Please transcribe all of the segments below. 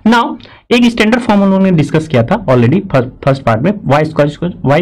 Now एक standard form हम लोगों ने डिस्कस किया था ऑलरेडी फर्स्ट पार्ट में, y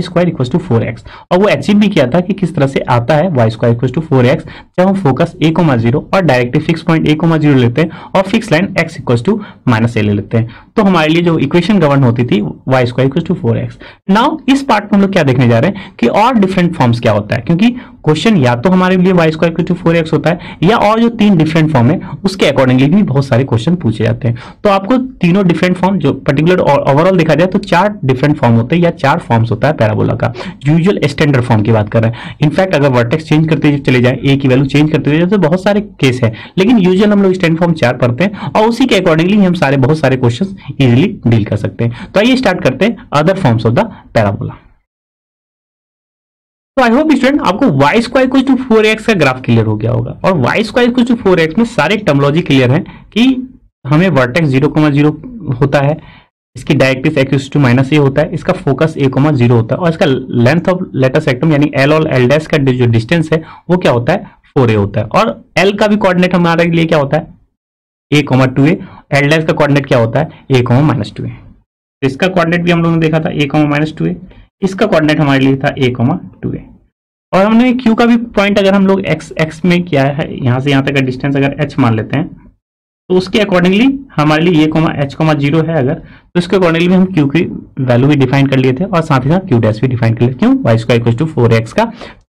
square equal to 4x, और वो अचीव भी किया था कि किस तरह से आता है y square equal to 4x जब हम फोकस a,0 और डायरेक्टली फिक्स पॉइंट a,0 लेते हैं और fix line x equal to -a ले लेते हैं, तो हमारे लिए जो इक्वेशन गवर्न होती थी y square equal to 4x। Now इस पार्ट में हम लोग क्या देखने जा रहे हैं कि और डिफरेंट फॉर्म्स क्या होता है, क्योंकि क्वेश्चन या तो हमारे लिए y square equal to 4x होता है या और जो 3 डिफरेंट फॉर्म है उसके अकॉर्डिंगली भी बहुत सारे क्वेश्चन पूछे जाते हैं। तो आपको तीनों डिफरेंट फॉर्म जो पर्टिकुलर ओवरऑल देखा जाए तो 4 डिफरेंट फॉर्म होते हैं या 4 फॉर्म्स होता है पैराबोला का। यूजुअल स्टैंडर्ड फॉर्म की बात कर रहे हैं। इनफैक्ट अगर वर्टेक्स चेंज करते चले जाए, ए की वैल्यू चेंज करते हुए तो बहुत सारे केस है, लेकिन यूजुअल हम लोग स्टैंडर्ड फॉर्म 4 पढ़ते हैं और उसी के अकॉर्डिंगली हम बहुत सारे क्वेश्चन इजिली डील कर सकते हैं। तो आइए स्टार्ट करते हैं other forms of the parabola. तो आई होप स्टूडेंट आपको y square equal to 4x का ग्राफ क्लियर हो गया होगा, और y square equal to 4x में सारे टर्मिनोलॉजी क्लियर है कि हमें वर्टेक्स 0,0 होता है, इसकी डायरेक्ट्रिक्स x टू -a होता है, इसका फोकस a,0 होता है, और इसका लेंथ ऑफ लेटर सेक्टम यानी l और l' का जो डिस्टेंस है वो क्या होता है 4a होता है, और l का भी कोऑर्डिनेट हमारे लिए क्या होता है a,2a, l' का कोऑर्डिनेट क्या होता है a,-2a। तो इसका कोऑर्डिनेट भी हम लोगों ने देखा था a,-2a, इसका कोऑर्डिनेट हमारे लिए था a,2a, और हमने q का भी पॉइंट अगर हम लोग x में किया है, यहाँ से यहाँ तक का डिस्टेंस अगर h मान लेते हैं तो उसके अकॉर्डिंगली हमारे लिए a,h,0 है अगर, तो उसके अकॉर्डिंगली हम q की वैल्यू भी डिफाइन कर लिए थे और साथ ही साथ q डैश भी डिफाइन कर लिए। क्यों? y square equal to 4x का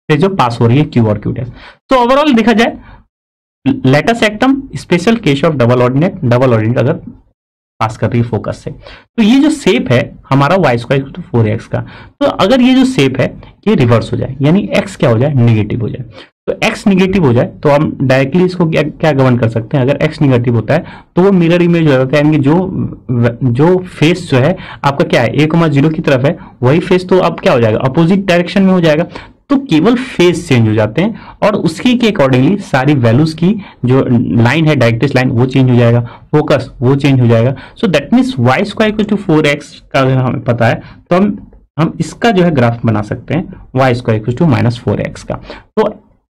से जो पास हो रही है q और q डैश। तो ओवरऑल देखा जाए letter सेक्टम special case of double ordinate अगर पास कर रही है फोकस से, तो ये जो शेप है हमारा y square equal to 4x का, तो अगर ये जो शेप है ये रिवर्स हो जाए यानी x क्या हो जाए निगेटिव हो जाए, तो x निगेटिव हो जाए तो हम डायरेक्टली इसको क्या गवर्न कर सकते हैं। अगर x निगेटिव होता है तो वो मिरर इमेज हो जाता है, यानी जो फेस जो है आपका क्या है a,0 की तरफ है, वही फेस तो अब क्या हो जाएगा अपोजिट डायरेक्शन में हो जाएगा, तो केवल फेस चेंज हो जाते हैं और उसकी के अकॉर्डिंगली सारी वैल्यूज की जो लाइन है डायरेक्ट्रिक्स लाइन वो चेंज हो जाएगा, फोकस वो चेंज हो जाएगा। So that means y square equal to 4x का अगर हमें पता है तो हम इसका जो है ग्राफ बना सकते हैं y square equal to -4x का। तो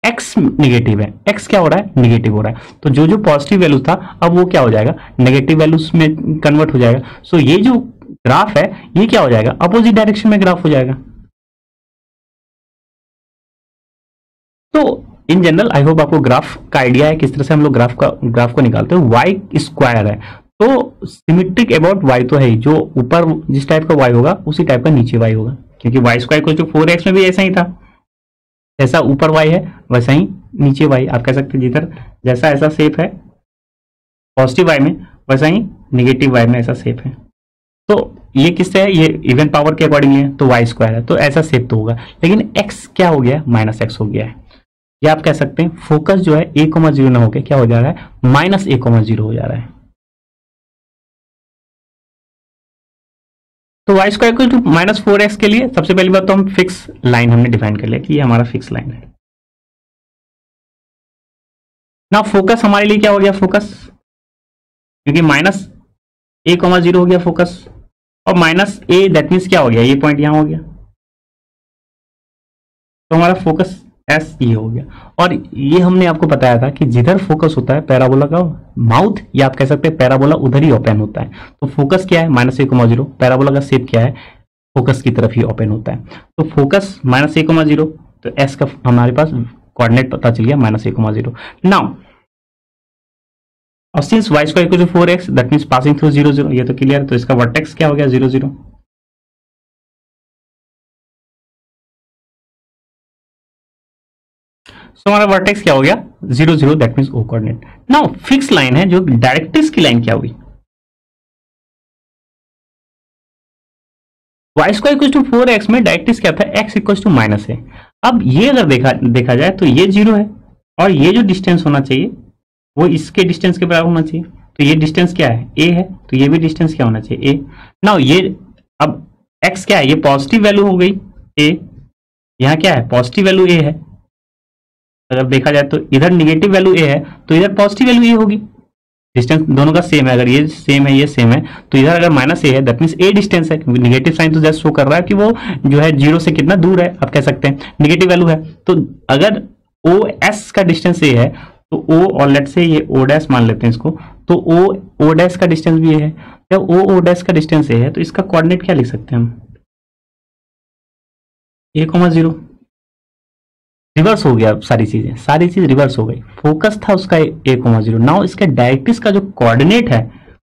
x निगेटिव है, x क्या हो रहा है निगेटिव हो रहा है, तो जो पॉजिटिव वैल्यू था अब वो क्या हो जाएगा नेगेटिव वैल्यूज में कन्वर्ट हो जाएगा। सो ये जो ग्राफ है ये क्या हो जाएगा अपोजिट डायरेक्शन में ग्राफ हो जाएगा। तो इन जनरल आई होप आपको ग्राफ का आइडिया है किस तरह से हम लोग ग्राफ को निकालते हैं। y स्क्वायर है तो सिमेट्रिक अबाउट y तो है ही, जो ऊपर जिस टाइप का y होगा उसी टाइप का नीचे y होगा, क्योंकि y स्क्वायर को जो 4x में भी ऐसा ही था, जैसा ऊपर y है वैसा ही नीचे y, आप कह सकते हैं जिधर जैसा ऐसा शेप है पॉजिटिव y में वैसा ही नेगेटिव y में ऐसा शेप है। तो ये किससे है ये इवन पावर के अकॉर्डिंग है, तो y स्क्वायर है तो ऐसा शेप तो होगा, लेकिन x क्या हो गया -x हो गया है, या आप कह सकते हैं फोकस जो है a,0 ना होकर क्या हो जा रहा है -a,0 हो जा रहा है। तो y square equal to -4x के लिए सबसे पहली बात तो हम फिक्स लाइन हमने डिफाइन कर लिया कि ये हमारा फिक्स लाइन है। ना फोकस हमारे लिए क्या हो गया फोकस, क्योंकि -a,0 हो गया फोकस, और -a दैट मीन्स क्या हो गया ये पॉइंट यहां हो गया, तो हमारा फोकस S ये हो गया। और ये हमने आपको बताया था कि जिधर फोकस होता है पैराबोला का माउथ, या आप कह सकते हैं पैराबोला उधर ही ओपन होता है। तो फोकस क्या है -a,0, पैराबोला का शेप क्या है फोकस की तरफ ही ओपन होता है, तो फोकस -a,0, तो S का हमारे पास कोऑर्डिनेट पता चल गया -a,0। नाउ और since y square equal to 4x that means passing through 0 0, ये तो क्लियर है, तो इसका वर्टेक्स क्या हो गया 0 0। तो हमारा वर्टेक्स क्या हो गया 0 0, that means O coordinate. Now fix line है जो डायरेक्ट्रिक्स की लाइन क्या हुई y square equal to 4x में डायरेक्ट्रिक्स क्या था x इक्वल टू -a। अब ये अगर देखा जाए तो ये 0 है और ये जो डिस्टेंस होना चाहिए वो इसके डिस्टेंस के बराबर होना चाहिए, तो ये डिस्टेंस क्या है a है, तो ये भी डिस्टेंस क्या होना चाहिए a। नाउ ये अब x क्या है ये पॉजिटिव वैल्यू हो गई a, यहाँ क्या है पॉजिटिव वैल्यू a है, अगर देखा जाए तो इधर निगेटिव वैल्यू a है तो इधर पॉजिटिव वैल्यू a होगी, डिस्टेंस दोनों का सेम है, अगर ये सेम है ये सेम है तो इधर अगर -a है दैट मींस a डिस्टेंस है, क्योंकि निगेटिव साइन तो जस्ट शो कर रहा है कि वो जो है 0 से कितना दूर है, आप कह सकते हैं निगेटिव वैल्यू है। तो अगर OS का डिस्टेंस a है तो O और लेट से ये O डैश मान लेते हैं इसको, तो O डैश का डिस्टेंस भी ये है, जब ओ डैश का डिस्टेंस ए है तो इसका कोऑर्डिनेट क्या लिख सकते हैं हम, a,0। रिवर्स हो गया, सारी चीज रिवर्स हो गई। फोकस था उसका a,0। नाउ इसके डायरेक्ट्रिक्स का जो कोऑर्डिनेट है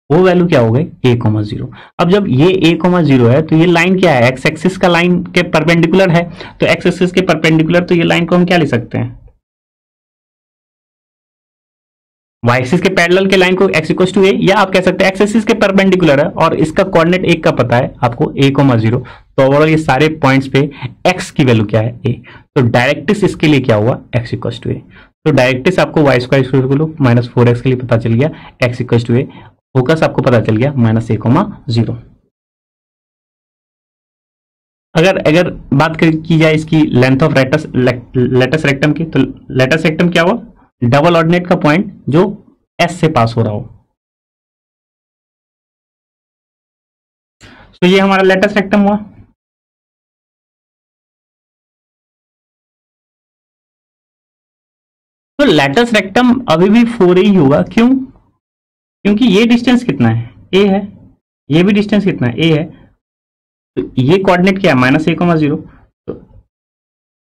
वो वैल्यू क्या हो गई, a,0। अब जब ये a,0 है तो ये लाइन क्या है, एक्स एक्सिस का लाइन के परपेंडिकुलर है, तो एक्स एक्सिस के परपेंडिकुलर, तो ये लाइन को हम क्या लिख सकते हैं, वाई एक्सिस के पैरेलल के लाइन को x इक्वल टू ए, या आप कह सकते हैं एक्स एक्सिस के परपेंडिकुलर है और इसका कोऑर्डिनेट एक का पता है आपको a,0। तो ओवरऑल ये सारे पॉइंट्स पे x की वैल्यू क्या है, a। तो डायरेक्ट्रिक्स इसके लिए क्या हुआ, x इक्वल टू ए। तो डायरेक्ट्रिक्स आपको वाई स्क्वायर माइनस 4x के लिए पता चल गया, x equal to a. Focus आपको पता चल गया -a,0। अगर बात की जाए इसकी लेंथ ऑफ लेटस रेक्टम की, तो लेटस रेक्टम क्या हुआ, डबल ऑर्डिनेट का पॉइंट जो एस से पास हो रहा हो। तो ये हमारा लेटस रेक्टम हुआ। तो लेटस रेक्टम अभी भी 4a ही होगा, क्यों, क्योंकि ये डिस्टेंस कितना है, a है, ये भी डिस्टेंस कितना है, a है। तो ये कोऑर्डिनेट क्या है, -a,0। तो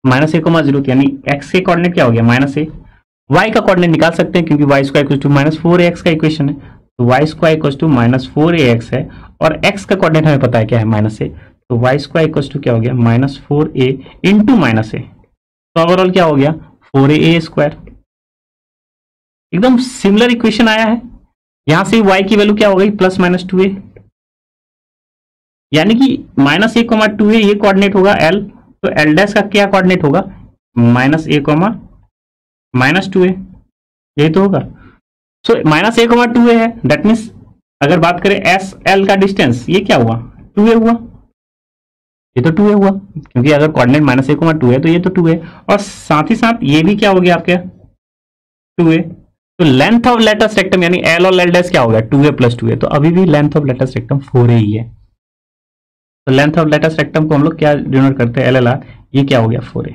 -a,0 यानी x के कोऑर्डिनेट क्या हो गया, -a। y का कोऑर्डिनेट निकाल सकते हैं क्योंकि y square equal to -4ax का इक्वेशन है, तो y square equal to -4ax है और x का कोऑर्डिनेट हमें पता है क्या है, -a। तो y स्क्वायर इक्वल टू क्या हो गया, -4a इंटू -a। तो ओवरऑल क्या हो गया, 4a स्क्वायर। एकदम सिमिलर इक्वेशन आया है। यहां से y की वैल्यू क्या हो गई, +-2a, यानी कि -a,2a ये कोऑर्डिनेट होगा l, तो l डैश का क्या कोऑर्डिनेट होगा, -a,-2a, यही तो होगा। सो -a,2a है, दैट मीन्स अगर बात करें एस एल का डिस्टेंस, ये क्या हुआ, 2a हुआ, ये तो 2a हुआ, क्योंकि अगर कोऑर्डिनेट -a,2 है तो ये तो 2a, और साथ ही साथ ये भी क्या हो गया आपके 2a। तो लेंथ ऑफ लेटस रेक्टम यानी एल और एल डैश क्या हो गया, 2a + 2a, तो अभी भी length of latus rectum 4a ही है। तो लेंथ ऑफ लेटस रेक्टम को हम लोग क्या डिनोट करते हैं, LLR, ये क्या हो गया, 4a।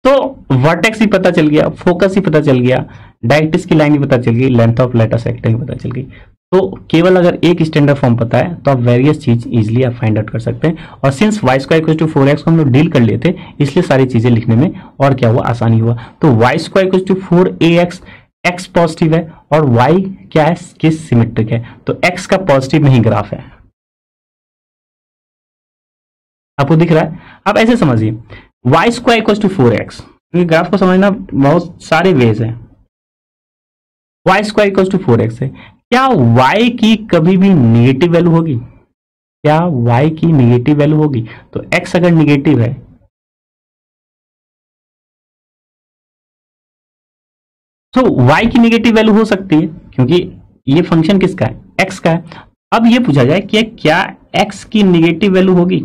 तो वर्टेक्स ही पता चल गया, फोकस ही पता चल गया, डायरेक्ट्रिक्स की लाइन भी पता चल गई, लेंथ ऑफ लेटस रेक्टम भी पता चल गई। तो केवल अगर एक स्टैंडर्ड फॉर्म पता है तो आप वेरियस चीज इजीली आप फाइंड आउट कर सकते हैं। और since y square equal to 4x को हम लोग डील कर लिए थे, इसलिए सारी चीजें लिखने में और क्या हुआ, आसानी हुआ। तो y square equal to 4ax, x positive है और y क्या है, किस सिमेट्रिक है, तो x का पॉजिटिव में ही ग्राफ है। आपको दिख रहा है, आप ऐसे समझिए y square equal to 4x, graph को समझना बहुत सारे वेज हैं। y square equal to 4x है, क्या y की कभी भी निगेटिव वैल्यू होगी, क्या y की निगेटिव वैल्यू होगी, तो x अगर निगेटिव है तो y की निगेटिव वैल्यू हो सकती है, क्योंकि ये फंक्शन किसका है, x का है। अब ये पूछा जाए कि क्या x की निगेटिव वैल्यू होगी,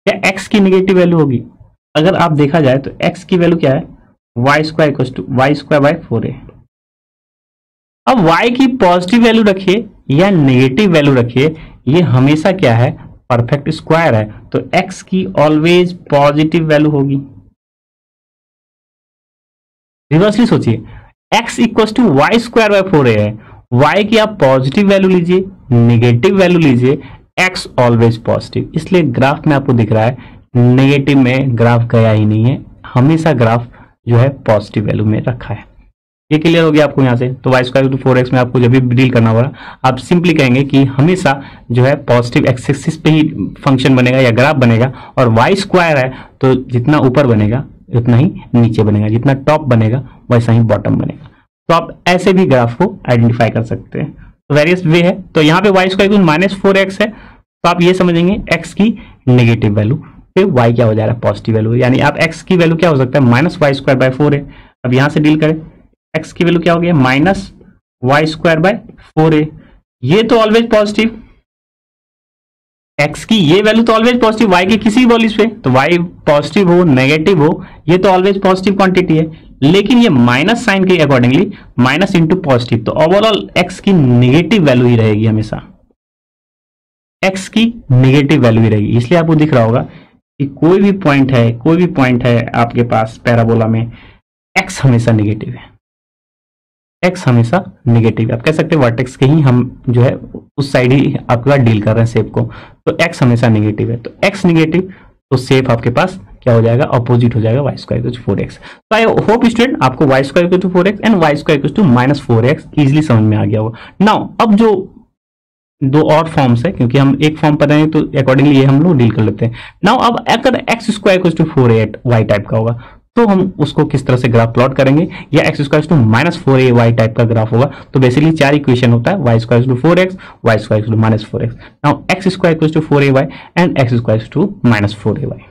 क्या x की निगेटिव वैल्यू होगी। अगर आप देखा जाए तो x की वैल्यू क्या है, y square equal to y square by 4a। अब y की पॉजिटिव वैल्यू रखिए या नेगेटिव वैल्यू रखिए, ये हमेशा क्या है, परफेक्ट स्क्वायर है, तो x की ऑलवेज पॉजिटिव वैल्यू होगी। रिवर्सली सोचिए, x equal to y square by 4a है, y की आप पॉजिटिव वैल्यू लीजिए, नेगेटिव वैल्यू लीजिए, x ऑलवेज पॉजिटिव। इसलिए ग्राफ में आपको दिख रहा है नेगेटिव में ग्राफ गया ही नहीं है, हमेशा ग्राफ जो है पॉजिटिव वैल्यू में रखा है। ये क्लियर हो गया आपको यहाँ से। तो y स्क्वायर टू 4x में आपको जब भी डील करना होगा, आप सिंपली कहेंगे कि हमेशा जो है पॉजिटिव एक्स एक्सिस पे ही फंक्शन बनेगा या ग्राफ बनेगा, और y स्क्वायर है तो जितना ऊपर बनेगा उतना ही नीचे बनेगा, जितना टॉप बनेगा वैसा ही बॉटम बनेगा। तो आप ऐसे भी ग्राफ को आइडेंटिफाई कर सकते हैं। तो वेरियस वे है। तो यहाँ पे y स्क्वायर -4x है, तो आप ये समझेंगे x की नेगेटिव वैल्यू, फिर y क्या हो जा रहा है, पॉजिटिव वैल्यू, यानी आप x की वैल्यू क्या हो सकता है, -y स्क्वायर बाय 4a। अब यहाँ से डील करें, x की वैल्यू क्या हो गया, -y स्क्वायर बाय 4a, ये तो ऑलवेज पॉजिटिव, x की ये वैल्यू तो ऑलवेज पॉजिटिव, y की किसी वैल्यू पे, तो y पॉजिटिव हो नेगेटिव हो ये तो ऑलवेज पॉजिटिव क्वांटिटी है, लेकिन ये माइनस साइन के अकॉर्डिंगली माइनस इंटू पॉजिटिव, तो ओवरऑल x की नेगेटिव वैल्यू ही रहेगी, हमेशा x की नेगेटिव वैल्यू ही रहेगी। इसलिए आपको दिख रहा होगा कि कोई भी पॉइंट है आपके पास पैराबोला में, x हमेशा नेगेटिव है। एक्स हमेशा निगेटिव है। आप कह सकते हैं वर्टेक्स के ही हम जो है उस साइड ही आपके पास डील कर रहे हैं शेप को, तो एक्स हमेशा निगेटिव है। तो एक्स निगेटिव तो शेप आपके पास क्या हो जाएगा, अपोजिट हो जाएगा, Y square equal to 4x। तो आई होप स्टूडेंट आपको y square equal to 4x and y square equal to -4x easily समझ में आ गया होगा। नाउ अब जो दो और फॉर्म्स है, क्योंकि हम एक फॉर्म पता है तो अकॉर्डिंगली ये हम लोग डील कर लेते हैं। नाउ अब अगर x square equal to 4ay type का होगा तो हम उसको किस तरह से ग्राफ प्लॉट करेंगे, या x square to -4ay type का ग्राफ होगा। तो बेसिकली 4 इक्वेशन होता है, y square to 4x, y square to -4x। Now x square to 4ay and x square to -4ay।